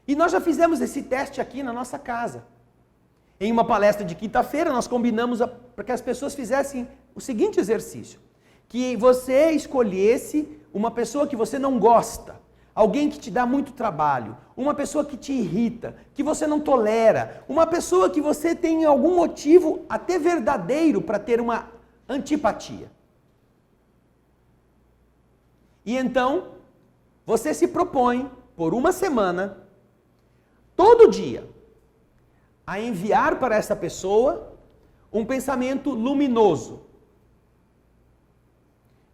E nós já fizemos esse teste aqui na nossa casa. Em uma palestra de quinta-feira, nós combinamos para que as pessoas fizessem o seguinte exercício. Que você escolhesse uma pessoa que você não gosta, alguém que te dá muito trabalho, uma pessoa que te irrita, que você não tolera, uma pessoa que você tem algum motivo até verdadeiro para ter uma antipatia. E então, você se propõe, por uma semana, todo dia, a enviar para essa pessoa um pensamento luminoso.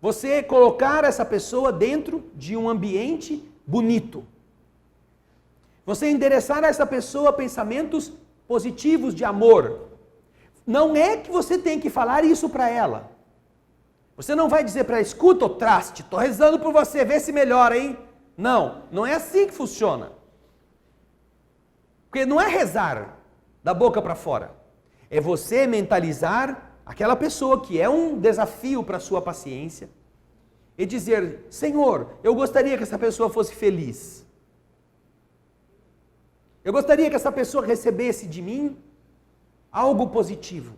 Você colocar essa pessoa dentro de um ambiente bonito. Você endereçar a essa pessoa pensamentos positivos de amor. Não é que você tem que falar isso para ela. Você não vai dizer para ela, escuta o traste, estou rezando por você, vê se melhora, hein? Não, não é assim que funciona. Porque não é rezar da boca para fora. É você mentalizar aquela pessoa que é um desafio para a sua paciência e dizer, Senhor, eu gostaria que essa pessoa fosse feliz. Eu gostaria que essa pessoa recebesse de mim algo positivo.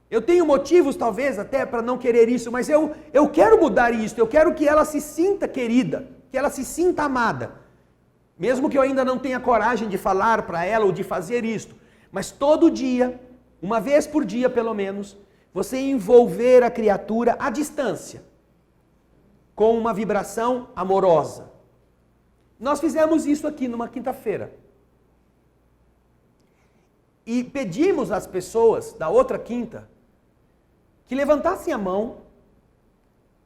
Eu tenho motivos talvez até para não querer isso, mas eu quero mudar isso, eu quero que ela se sinta querida, que ela se sinta amada. Mesmo que eu ainda não tenha coragem de falar para ela ou de fazer isto, mas todo dia, uma vez por dia pelo menos, você envolver a criatura à distância, com uma vibração amorosa. Nós fizemos isso aqui numa quinta-feira. E pedimos às pessoas da outra quinta que levantassem a mão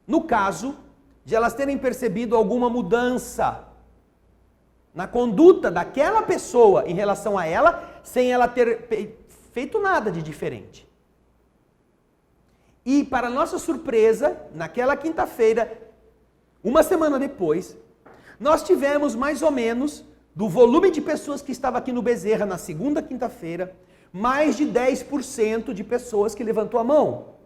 no caso de elas terem percebido alguma mudança na conduta daquela pessoa em relação a ela, sem ela ter feito nada de diferente. E para nossa surpresa, naquela quinta-feira, uma semana depois, nós tivemos mais ou menos, do volume de pessoas que estava aqui no Bezerra na segunda quinta-feira, mais de 10% de pessoas que levantou a mão.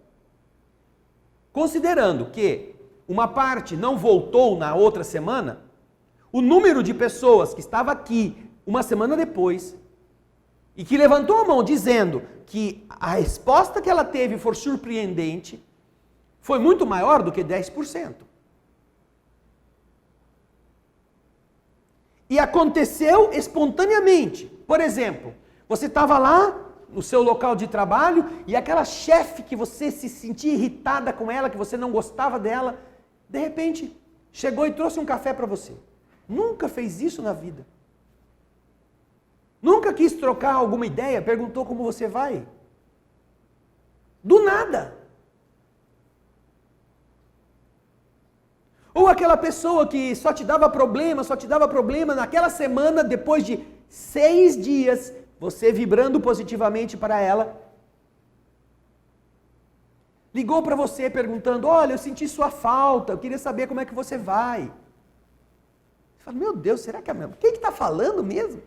Considerando que uma parte não voltou na outra semana, o número de pessoas que estava aqui uma semana depois e que levantou a mão dizendo que a resposta que ela teve foi surpreendente, foi muito maior do que 10%. E aconteceu espontaneamente. Por exemplo, você estava lá no seu local de trabalho e aquela chefe que você se sentia irritada com ela, que você não gostava dela, de repente chegou e trouxe um café para você. Nunca fez isso na vida. Nunca quis trocar alguma ideia, perguntou como você vai. Do nada. Ou aquela pessoa que só te dava problema, naquela semana, depois de 6 dias, você vibrando positivamente para ela, ligou para você perguntando, olha, eu senti sua falta, eu queria saber como é que você vai. Você fala, meu Deus, será que é mesmo? Quem que está falando mesmo?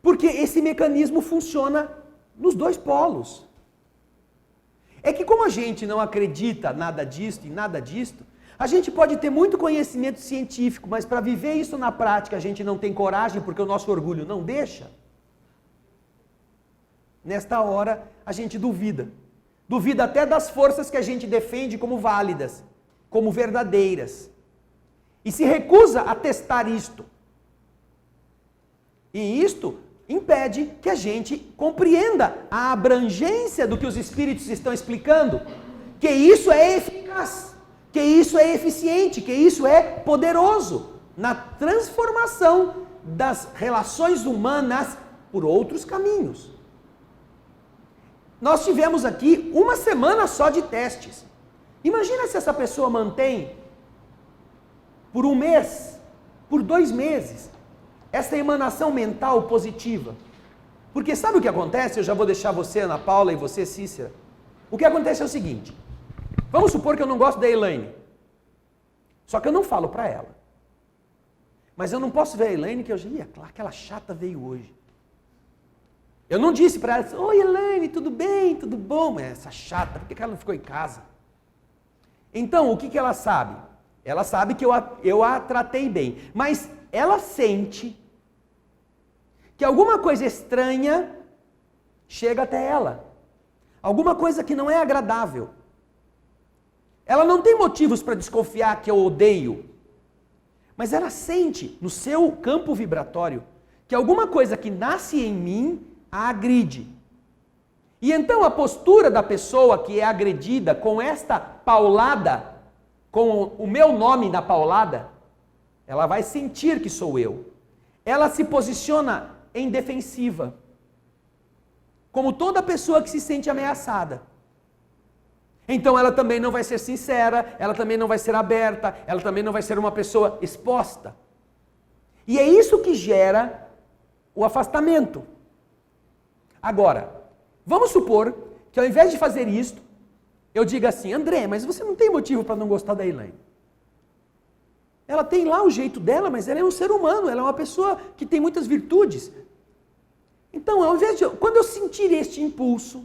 Porque esse mecanismo funciona nos dois polos. É que como a gente não acredita nada disto e nada disto, a gente pode ter muito conhecimento científico, mas para viver isso na prática a gente não tem coragem porque o nosso orgulho não deixa. Nesta hora a gente duvida. Duvida até das forças que a gente defende como válidas, como verdadeiras. E se recusa a testar isto. E isto impede que a gente compreenda a abrangência do que os espíritos estão explicando, que isso é eficaz, que isso é eficiente, que isso é poderoso na transformação das relações humanas por outros caminhos. Nós tivemos aqui uma semana só de testes. Imagina se essa pessoa mantém por 1 mês, por 2 meses, essa emanação mental positiva. Porque sabe o que acontece? Eu já vou deixar você, Ana Paula, e você, Cícera. O que acontece é o seguinte. Vamos supor que eu não gosto da Elaine. Só que eu não falo para ela. Mas eu não posso ver a Elaine que eu já... aquela chata veio hoje. Eu não disse para ela, oi Elaine, tudo bem, tudo bom? Mas essa chata, por que ela não ficou em casa? Então, o que ela sabe? Ela sabe que eu a tratei bem. Mas ela sente que alguma coisa estranha chega até ela. Alguma coisa que não é agradável. Ela não tem motivos para desconfiar que eu odeio. Mas ela sente no seu campo vibratório que alguma coisa que nasce em mim a agride. E então a postura da pessoa que é agredida com esta paulada, com o meu nome na paulada, ela vai sentir que sou eu. Ela se posiciona em defensiva. Como toda pessoa que se sente ameaçada. Então ela também não vai ser sincera, ela também não vai ser aberta, ela também não vai ser uma pessoa exposta. E é isso que gera o afastamento. Agora, vamos supor que ao invés de fazer isto, eu diga assim, André, mas você não tem motivo para não gostar da Elaine. Ela tem lá o jeito dela, mas ela é um ser humano, ela é uma pessoa que tem muitas virtudes. Então, ao invés de, quando eu sentir este impulso,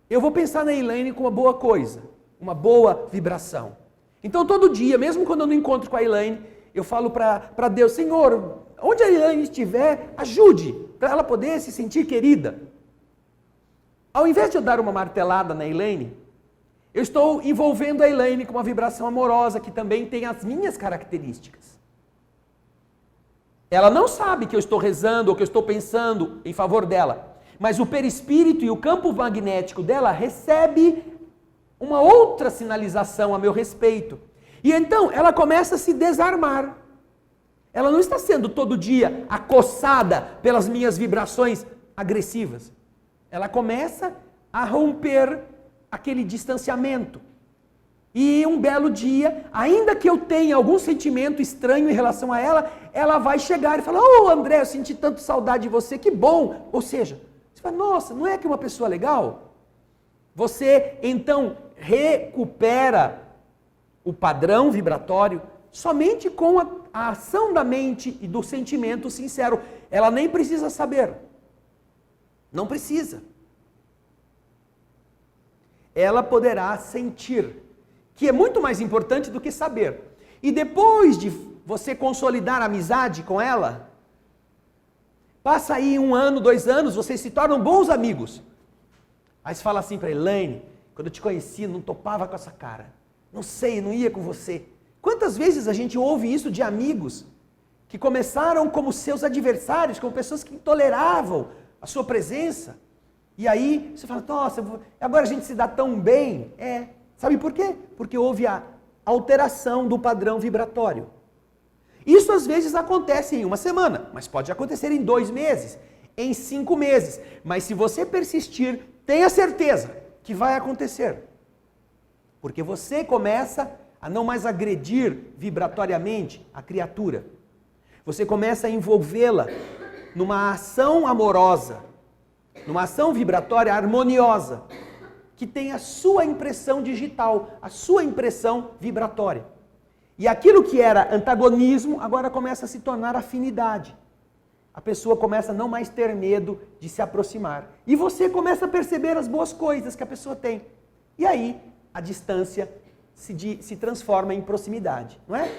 eu vou pensar na Elaine com uma boa coisa, uma boa vibração. Então, todo dia, mesmo quando eu não encontro com a Elaine, eu falo para Deus, Senhor, onde a Elaine estiver, ajude, para ela poder se sentir querida. Ao invés de eu dar uma martelada na Elaine, eu estou envolvendo a Elaine com uma vibração amorosa, que também tem as minhas características. Ela não sabe que eu estou rezando ou que eu estou pensando em favor dela. Mas o perispírito e o campo magnético dela recebe uma outra sinalização a meu respeito. E então ela começa a se desarmar. Ela não está sendo todo dia acossada pelas minhas vibrações agressivas. Ela começa a romper aquele distanciamento. E um belo dia, ainda que eu tenha algum sentimento estranho em relação a ela, ela vai chegar e falar, oh André, eu senti tanto saudade de você, que bom. Ou seja, você fala, nossa, não é que uma pessoa legal? Você, então, recupera o padrão vibratório somente com a ação da mente e do sentimento sincero. Ela nem precisa saber. Não precisa. Ela poderá sentir, que é muito mais importante do que saber. E depois de você consolidar a amizade com ela, passa aí 1 ano, 2 anos, vocês se tornam bons amigos. Aí você fala assim para Elaine, quando eu te conheci, não topava com essa cara. Não sei, não ia com você. Quantas vezes a gente ouve isso de amigos que começaram como seus adversários, como pessoas que intoleravam a sua presença. E aí você fala, nossa, agora a gente se dá tão bem. Sabe por quê? Porque houve a alteração do padrão vibratório. Isso às vezes acontece em 1 semana, mas pode acontecer em 2 meses, em 5 meses. Mas se você persistir, tenha certeza que vai acontecer. Porque você começa a não mais agredir vibratoriamente a criatura. Você começa a envolvê-la numa ação amorosa, numa ação vibratória harmoniosa, que tem a sua impressão digital, a sua impressão vibratória. E aquilo que era antagonismo, agora começa a se tornar afinidade. A pessoa começa a não mais ter medo de se aproximar. E você começa a perceber as boas coisas que a pessoa tem. E aí, a distância se transforma em proximidade, não é?